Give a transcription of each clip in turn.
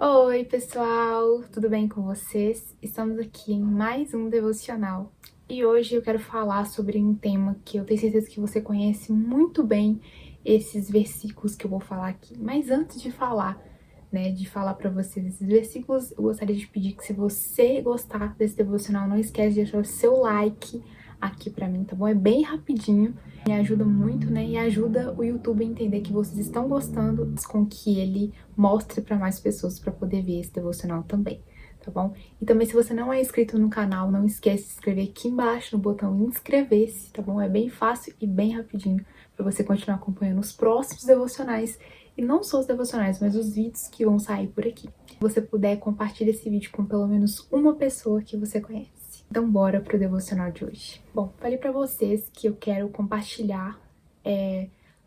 Oi, pessoal! Tudo bem com vocês? Estamos aqui em mais um devocional. E hoje eu quero falar sobre um tema que eu tenho certeza que você conhece muito bem esses versículos que eu vou falar aqui. Mas antes de falar, de falar para vocês esses versículos, eu gostaria de pedir que se você gostar desse devocional, não esquece de deixar o seu like aqui para mim, tá bom? É bem rapidinho. Me ajuda muito, e ajuda o YouTube a entender que vocês estão gostando, com que ele mostre para mais pessoas para poder ver esse devocional também, tá bom? E também, se você não é inscrito no canal, não esquece de se inscrever aqui embaixo no botão inscrever-se, tá bom? É bem fácil e bem rapidinho para você continuar acompanhando os próximos devocionais, e não só os devocionais, mas os vídeos que vão sair por aqui. Se você puder, compartilhe esse vídeo com pelo menos uma pessoa que você conhece. Então bora pro devocional de hoje. Bom, falei pra vocês que eu quero compartilhar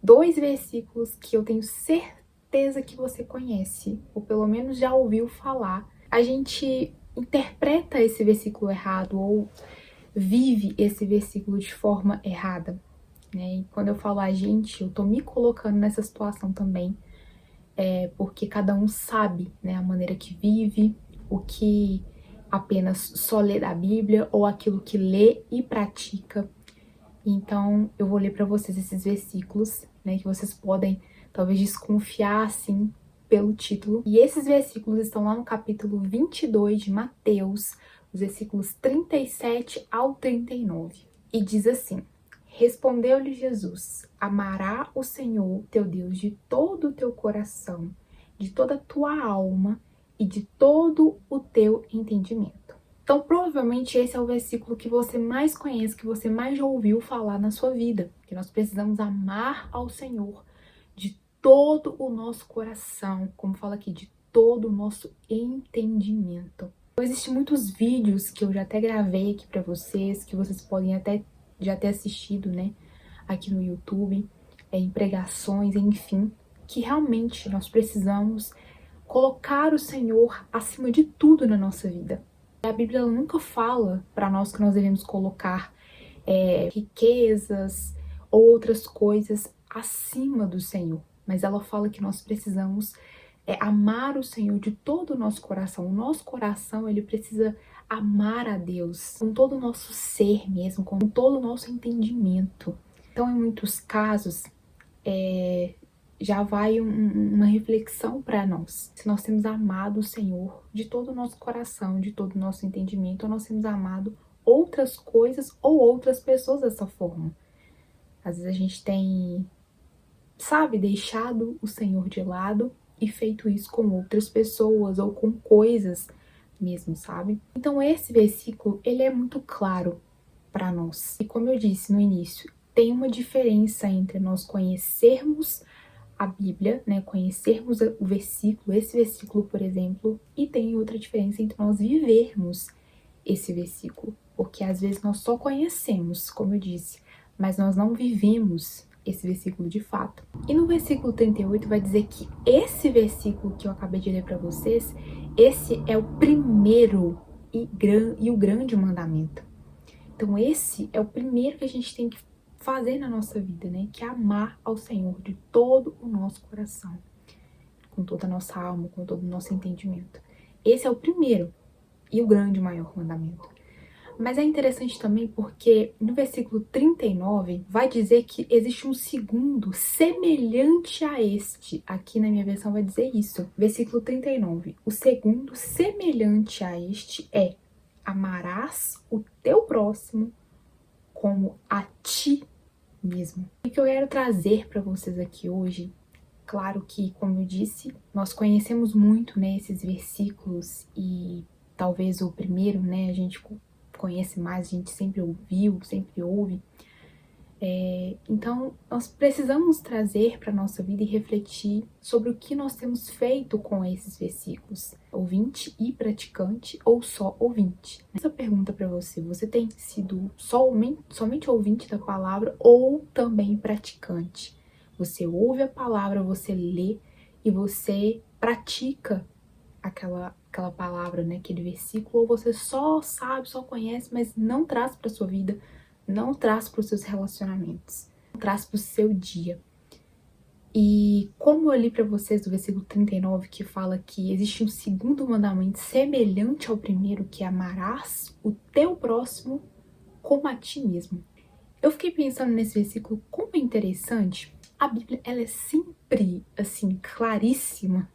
dois versículos que eu tenho certeza que você conhece, ou pelo menos já ouviu falar. A gente interpreta esse versículo errado ou vive esse versículo de forma errada, né? E quando eu falo a gente, eu tô me colocando nessa situação também, porque cada um sabe, né, a maneira que vive, o que apenas só lê da Bíblia ou aquilo que lê e pratica. Então, eu vou ler para vocês esses versículos, né, que vocês podem talvez desconfiar, assim, pelo título. E esses versículos estão lá no capítulo 22 de Mateus, os versículos 37 ao 39. E diz assim: Respondeu-lhe Jesus: Amará o Senhor teu Deus de todo o teu coração, de toda a tua alma e de todo o teu entendimento. Então, provavelmente esse é o versículo que você mais conhece, que você mais já ouviu falar na sua vida, que nós precisamos amar ao Senhor de todo o nosso coração, como fala aqui, de todo o nosso entendimento. Então, existem muitos vídeos que eu já até gravei aqui para vocês, que vocês podem até já ter assistido, né, aqui no YouTube, em pregações, enfim, que realmente nós precisamos colocar o Senhor acima de tudo na nossa vida. A Bíblia ela nunca fala para nós que nós devemos colocar riquezas ou outras coisas acima do Senhor, mas ela fala que nós precisamos amar o Senhor de todo o nosso coração. O nosso coração, ele precisa amar a Deus com todo o nosso ser mesmo, com todo o nosso entendimento. Então, em muitos casos, já vai uma reflexão para nós. Se nós temos amado o Senhor de todo o nosso coração, de todo o nosso entendimento, ou nós temos amado outras coisas ou outras pessoas dessa forma. Às vezes a gente tem, deixado o Senhor de lado e feito isso com outras pessoas ou com coisas mesmo, sabe? Então esse versículo, ele é muito claro para nós. E como eu disse no início, tem uma diferença entre nós conhecermos a Bíblia, né, conhecermos o versículo, esse versículo, por exemplo, e tem outra diferença entre nós vivermos esse versículo, porque às vezes nós só conhecemos, como eu disse, mas nós não vivemos esse versículo de fato. E no versículo 38 vai dizer que esse versículo que eu acabei de ler para vocês, esse é o primeiro e o grande mandamento. Então esse é o primeiro que a gente tem que fazer na nossa vida, né? Que é amar ao Senhor de todo o nosso coração, com toda a nossa alma, com todo o nosso entendimento. Esse é o primeiro e o grande maior mandamento. Mas é interessante também porque no versículo 39 vai dizer que existe um segundo semelhante a este. Aqui na minha versão vai dizer isso. Versículo 39. O segundo semelhante a este é: amarás o teu próximo como a ti mesmo. O que eu quero trazer para vocês aqui hoje, claro que, como eu disse, nós conhecemos muito, né, esses versículos e talvez o primeiro, né, a gente conhece mais, a gente sempre ouviu, sempre ouve. Então, nós precisamos trazer para a nossa vida e refletir sobre o que nós temos feito com esses versículos. Ouvinte e praticante ou só ouvinte? Essa pergunta para você: você tem sido somente ouvinte da palavra ou também praticante? Você ouve a palavra, você lê e você pratica aquela palavra, né, aquele versículo, ou você só sabe, só conhece, mas não traz para sua vida, não traz para os seus relacionamentos, não traz para o seu dia. E como eu li para vocês do versículo 39, que fala que existe um segundo mandamento semelhante ao primeiro, que é amarás o teu próximo como a ti mesmo. Eu fiquei pensando nesse versículo, como é interessante. A Bíblia, ela é sempre, assim, claríssima.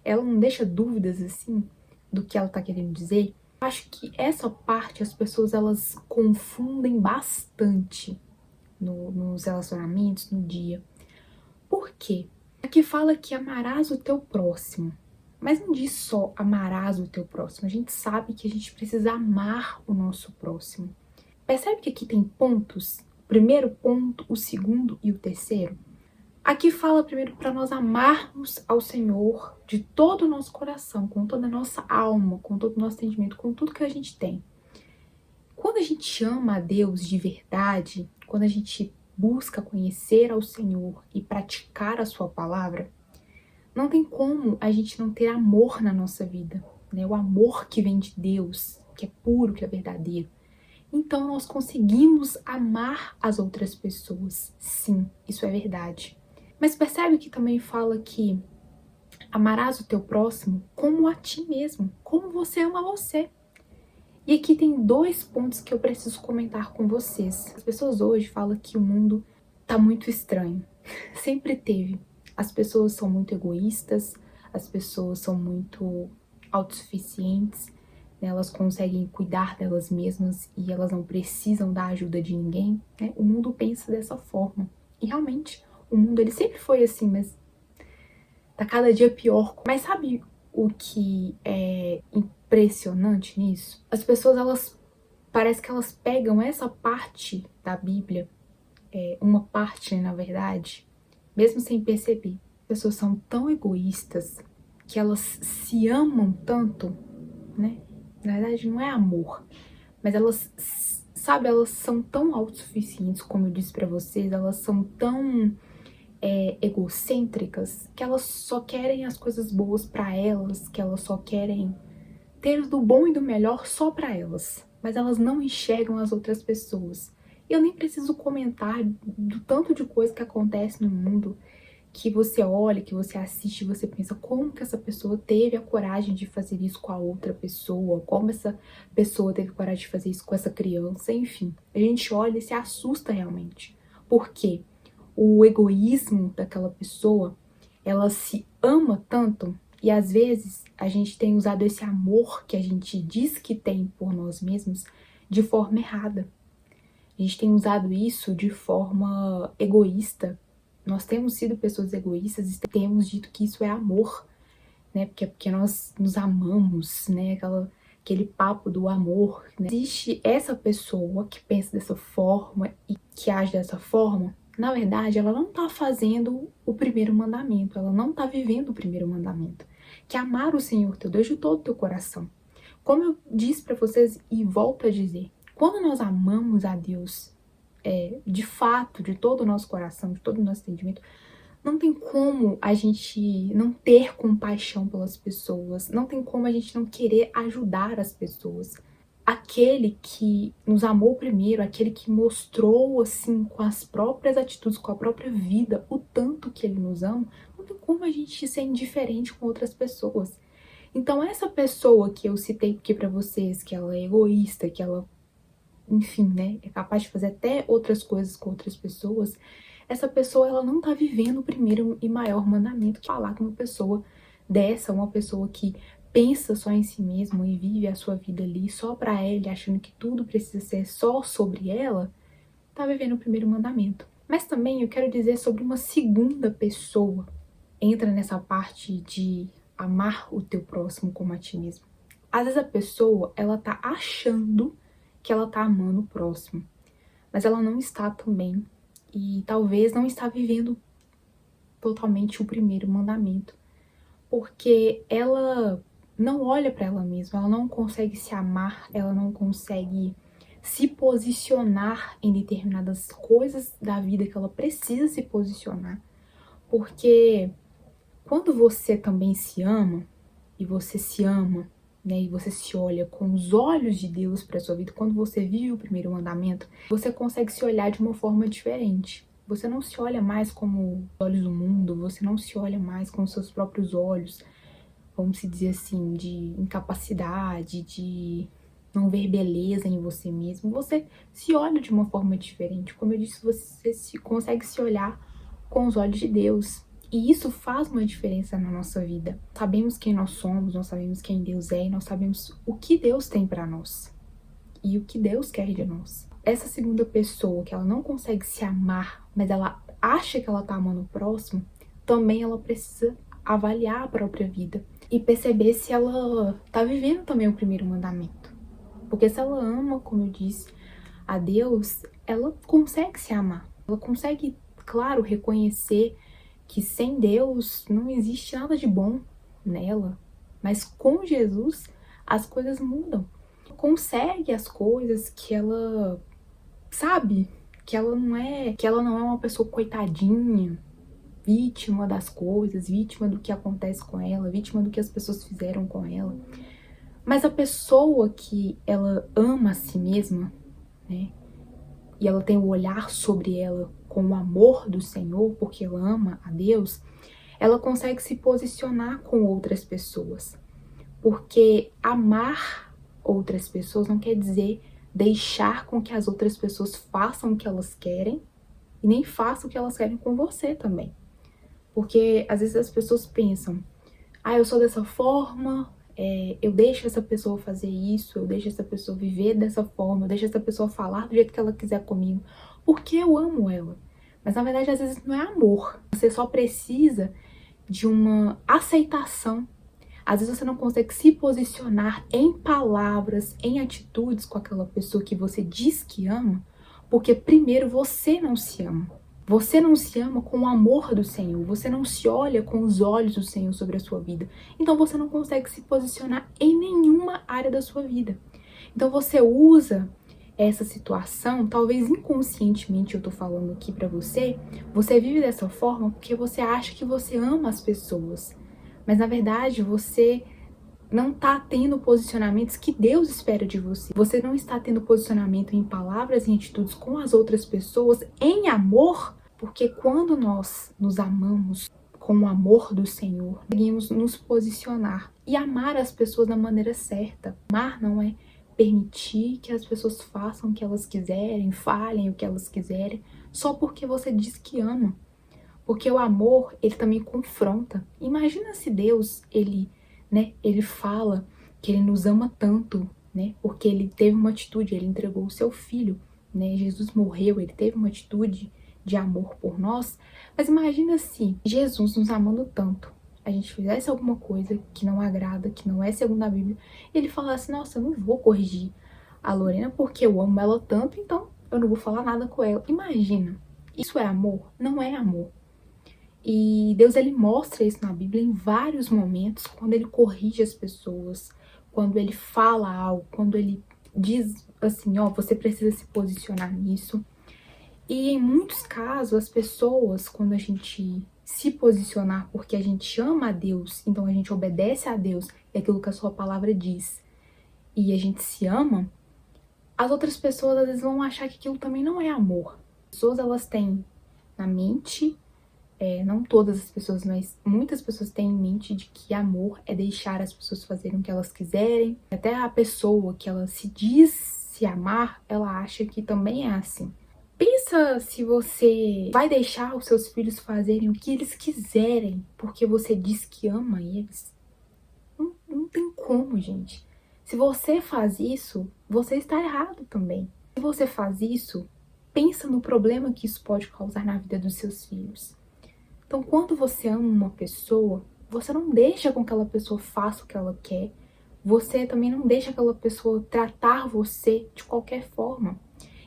Ela não deixa dúvidas, assim, do que ela tá querendo dizer. Eu acho que essa parte, as pessoas, elas confundem bastante nos relacionamentos, no dia. Por quê? Aqui fala que amarás o teu próximo. Mas não diz só amarás o teu próximo. A gente sabe que a gente precisa amar o nosso próximo. Percebe que aqui tem pontos? O primeiro ponto, o segundo e o terceiro. Aqui fala primeiro para nós amarmos ao Senhor de todo o nosso coração, com toda a nossa alma, com todo o nosso entendimento, com tudo que a gente tem. Quando a gente ama a Deus de verdade, quando a gente busca conhecer ao Senhor e praticar a sua palavra, não tem como a gente não ter amor na nossa vida, né? O amor que vem de Deus, que é puro, que é verdadeiro. Então nós conseguimos amar as outras pessoas. Sim, isso é verdade. Mas percebe que também fala que amarás o teu próximo como a ti mesmo, como você ama você. E aqui tem 2 pontos que eu preciso comentar com vocês. As pessoas hoje falam que o mundo tá muito estranho. Sempre teve. As pessoas são muito egoístas, as pessoas são muito autossuficientes, né? Elas conseguem cuidar delas mesmas e elas não precisam da ajuda de ninguém, né? O mundo pensa dessa forma. E realmente, o mundo ele sempre foi assim, mas tá cada dia pior. Mas sabe o que é impressionante nisso? As pessoas, elas parece que elas pegam essa parte da Bíblia, uma parte, na verdade, mesmo sem perceber. As pessoas são tão egoístas que elas se amam tanto, né? Na verdade, não é amor, mas elas, sabe, elas são tão autossuficientes, como eu disse pra vocês, elas são tão egocêntricas que elas só querem as coisas boas pra elas, que elas só querem ter do bom e do melhor só pra elas, mas elas não enxergam as outras pessoas. E eu nem preciso comentar do tanto de coisa que acontece no mundo, que você olha, que você assiste e você pensa como que essa pessoa teve a coragem de fazer isso com a outra pessoa, como essa pessoa teve coragem de fazer isso com essa criança, enfim. A gente olha e se assusta realmente. Por quê? O egoísmo daquela pessoa, ela se ama tanto e às vezes a gente tem usado esse amor que a gente diz que tem por nós mesmos de forma errada. A gente tem usado isso de forma egoísta. Nós temos sido pessoas egoístas e temos dito que isso é amor, né? Porque nós nos amamos, né? Aquele papo do amor, né? Existe essa pessoa que pensa dessa forma e que age dessa forma, na verdade, ela não tá fazendo o primeiro mandamento, ela não tá vivendo o primeiro mandamento, que é amar o Senhor teu Deus de todo o teu coração. Como eu disse pra vocês e volto a dizer, quando nós amamos a Deus, de fato, de todo o nosso coração, de todo o nosso entendimento, não tem como a gente não ter compaixão pelas pessoas, não tem como a gente não querer ajudar as pessoas. Aquele que nos amou primeiro, aquele que mostrou, assim, com as próprias atitudes, com a própria vida, o tanto que ele nos ama, não tem como a gente ser indiferente com outras pessoas. Então, essa pessoa que eu citei aqui pra vocês, que ela é egoísta, que ela, enfim, né, é capaz de fazer até outras coisas com outras pessoas, essa pessoa, ela não tá vivendo o primeiro e maior mandamento, que é falar com uma pessoa dessa, uma pessoa que pensa só em si mesma e vive a sua vida ali só pra ela, achando que tudo precisa ser só sobre ela, tá vivendo o primeiro mandamento. Mas também eu quero dizer sobre uma segunda pessoa, entra nessa parte de amar o teu próximo como a ti mesmo. Às vezes a pessoa, ela tá achando que ela tá amando o próximo, mas ela não está também, e talvez não está vivendo totalmente o primeiro mandamento, porque ela não olha para ela mesma, ela não consegue se amar, ela não consegue se posicionar em determinadas coisas da vida que ela precisa se posicionar, porque quando você também se ama, e você se ama, né, e você se olha com os olhos de Deus para sua vida, quando você vive o primeiro mandamento, você consegue se olhar de uma forma diferente. Você não se olha mais como os olhos do mundo, você não se olha mais com os seus próprios olhos, vamos se dizer assim, de incapacidade, de não ver beleza em você mesmo. Você se olha de uma forma diferente. Como eu disse, você consegue se olhar com os olhos de Deus. E isso faz uma diferença na nossa vida. Sabemos quem nós somos, nós sabemos quem Deus é e nós sabemos o que Deus tem para nós e o que Deus quer de nós. Essa segunda pessoa que ela não consegue se amar, mas ela acha que ela tá amando o próximo, também ela precisa avaliar a própria vida e perceber se ela tá vivendo também o primeiro mandamento. Porque se ela ama, como eu disse, a Deus, ela consegue se amar. Ela consegue, claro, reconhecer que sem Deus não existe nada de bom nela. Mas com Jesus, as coisas mudam. Consegue as coisas que ela sabe, que ela não é uma pessoa coitadinha, vítima das coisas, vítima do que acontece com ela, vítima do que as pessoas fizeram com ela. Mas a pessoa que ela ama a si mesma, né? E ela tem o olhar sobre ela com o amor do Senhor, porque ela ama a Deus, ela consegue se posicionar com outras pessoas. Porque amar outras pessoas não quer dizer deixar com que as outras pessoas façam o que elas querem e nem façam o que elas querem com você também. Porque às vezes as pessoas pensam, eu sou dessa forma, eu deixo essa pessoa fazer isso, eu deixo essa pessoa viver dessa forma, eu deixo essa pessoa falar do jeito que ela quiser comigo, porque eu amo ela. Mas na verdade às vezes não é amor, você só precisa de uma aceitação. Às vezes você não consegue se posicionar em palavras, em atitudes com aquela pessoa que você diz que ama, porque primeiro você não se ama. Você não se ama com o amor do Senhor, você não se olha com os olhos do Senhor sobre a sua vida. Então você não consegue se posicionar em nenhuma área da sua vida. Então você usa essa situação, talvez inconscientemente eu tô falando aqui pra você, você vive dessa forma porque você acha que você ama as pessoas. Mas na verdade você não está tendo posicionamentos que Deus espera de você. Você não está tendo posicionamento em palavras e atitudes com as outras pessoas em amor, porque quando nós nos amamos com o amor do Senhor, conseguimos nos posicionar e amar as pessoas da maneira certa. Amar não é permitir que as pessoas façam o que elas quiserem, falem o que elas quiserem, só porque você diz que ama. Porque o amor, ele também confronta. Imagina se Deus, ele fala que ele nos ama tanto, né? Porque ele teve uma atitude, ele entregou o seu filho, né? Jesus morreu, ele teve uma atitude de amor por nós. Mas imagina se Jesus nos amando tanto, a gente fizesse alguma coisa que não agrada, que não é segundo a Bíblia, e ele falasse, nossa, eu não vou corrigir a Lorena porque eu amo ela tanto, então eu não vou falar nada com ela. Imagina, isso é amor? Não é amor. E Deus, ele mostra isso na Bíblia em vários momentos, quando ele corrige as pessoas, quando ele fala algo, quando ele diz assim, você precisa se posicionar nisso. E em muitos casos, as pessoas, quando a gente se posicionar porque a gente ama a Deus, então a gente obedece a Deus e aquilo que a sua palavra diz, e a gente se ama, as outras pessoas às vezes vão achar que aquilo também não é amor. As pessoas, elas têm na mente, não todas as pessoas, mas muitas pessoas têm em mente de que amor é deixar as pessoas fazerem o que elas quiserem. Até a pessoa que ela se diz se amar, ela acha que também é assim. Pensa se você vai deixar os seus filhos fazerem o que eles quiserem porque você diz que ama eles. Não tem como, gente. Se você faz isso, você está errado também. Se você faz isso, pensa no problema que isso pode causar na vida dos seus filhos. Então, quando você ama uma pessoa, você não deixa com que aquela pessoa faça o que ela quer. Você também não deixa aquela pessoa tratar você de qualquer forma.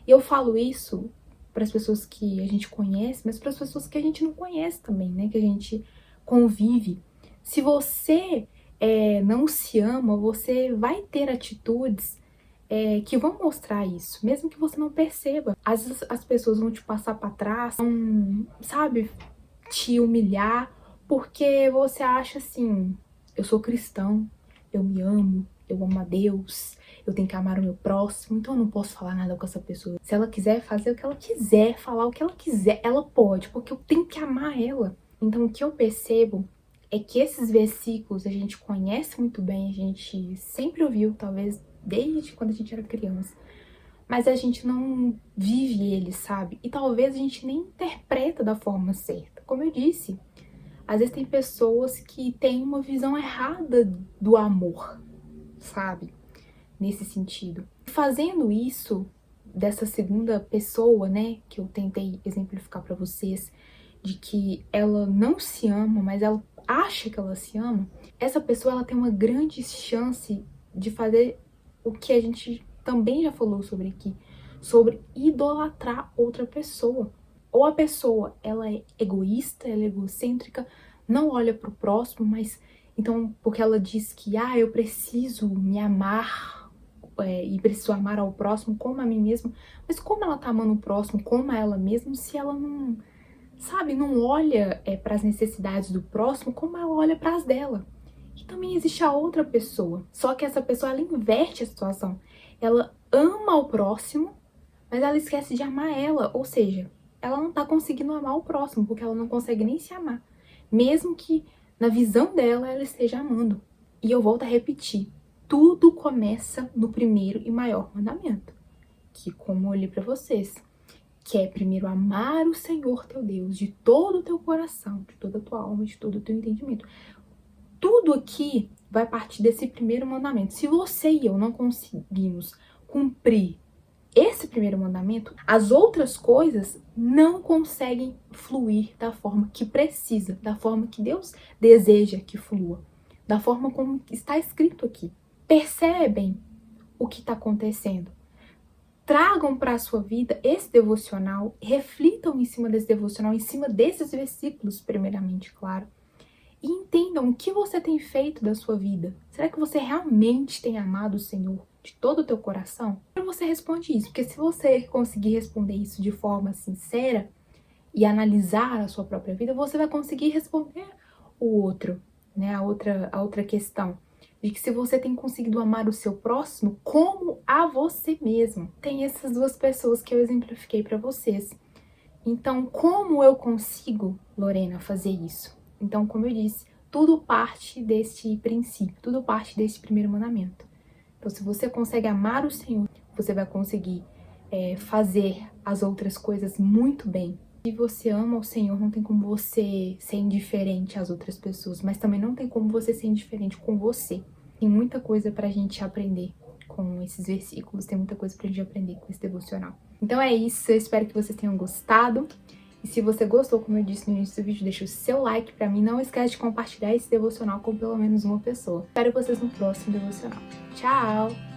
E eu falo isso para as pessoas que a gente conhece, mas para as pessoas que a gente não conhece também, né? Que a gente convive. Se você não se ama, você vai ter atitudes que vão mostrar isso, mesmo que você não perceba. Às vezes as pessoas vão te passar para trás, vão, sabe, te humilhar, porque você acha assim, eu sou cristão, eu me amo, eu amo a Deus, eu tenho que amar o meu próximo, então eu não posso falar nada com essa pessoa. Se ela quiser fazer o que ela quiser, falar o que ela quiser, ela pode, porque eu tenho que amar ela. Então o que eu percebo é que esses versículos a gente conhece muito bem, a gente sempre ouviu, talvez desde quando a gente era criança, mas a gente não vive eles, sabe? E talvez a gente nem interpreta da forma certa. Como eu disse, às vezes tem pessoas que têm uma visão errada do amor, sabe? Nesse sentido. Fazendo isso, dessa segunda pessoa, né, que eu tentei exemplificar pra vocês, de que ela não se ama, mas ela acha que ela se ama, essa pessoa ela tem uma grande chance de fazer o que a gente também já falou sobre aqui, sobre idolatrar outra pessoa. Ou a pessoa, ela é egoísta, ela é egocêntrica, não olha pro próximo, mas então, porque ela diz que, eu preciso me amar, e preciso amar ao próximo como a mim mesma, mas como ela tá amando o próximo como a ela mesma, se ela não, sabe, não olha para as necessidades do próximo como ela olha para as dela. E também existe a outra pessoa, só que essa pessoa, ela inverte a situação. Ela ama o próximo, mas ela esquece de amar ela, ou seja, ela não tá conseguindo amar o próximo, porque ela não consegue nem se amar, mesmo que na visão dela ela esteja amando. E eu volto a repetir, tudo começa no primeiro e maior mandamento, que como eu li para vocês, que é primeiro amar o Senhor teu Deus de todo o teu coração, de toda a tua alma, de todo o teu entendimento. Tudo aqui vai partir desse primeiro mandamento. Se você e eu não conseguimos cumprir esse primeiro mandamento, as outras coisas não conseguem fluir da forma que precisa, da forma que Deus deseja que flua, da forma como está escrito aqui. Percebem o que está acontecendo? Tragam para a sua vida esse devocional, reflitam em cima desse devocional, em cima desses versículos, primeiramente, claro, e entendam o que você tem feito da sua vida. Será que você realmente tem amado o Senhor de todo o teu coração? Você responde isso, porque se você conseguir responder isso de forma sincera e analisar a sua própria vida, você vai conseguir responder o outro, né? A outra questão, de que se você tem conseguido amar o seu próximo como a você mesmo. Tem essas duas pessoas que eu exemplifiquei para vocês. Então, como eu consigo, Lorena, fazer isso? Então, como eu disse, tudo parte desse princípio, tudo parte desse primeiro mandamento. Então, se você consegue amar o Senhor, você vai conseguir fazer as outras coisas muito bem. Se você ama o Senhor, não tem como você ser indiferente às outras pessoas, mas também não tem como você ser indiferente com você. Tem muita coisa pra gente aprender com esses versículos, tem muita coisa pra gente aprender com esse devocional. Então é isso, eu espero que vocês tenham gostado. E se você gostou, como eu disse no início do vídeo, deixa o seu like pra mim. Não esquece de compartilhar esse devocional com pelo menos uma pessoa. Espero vocês no próximo devocional. Tchau!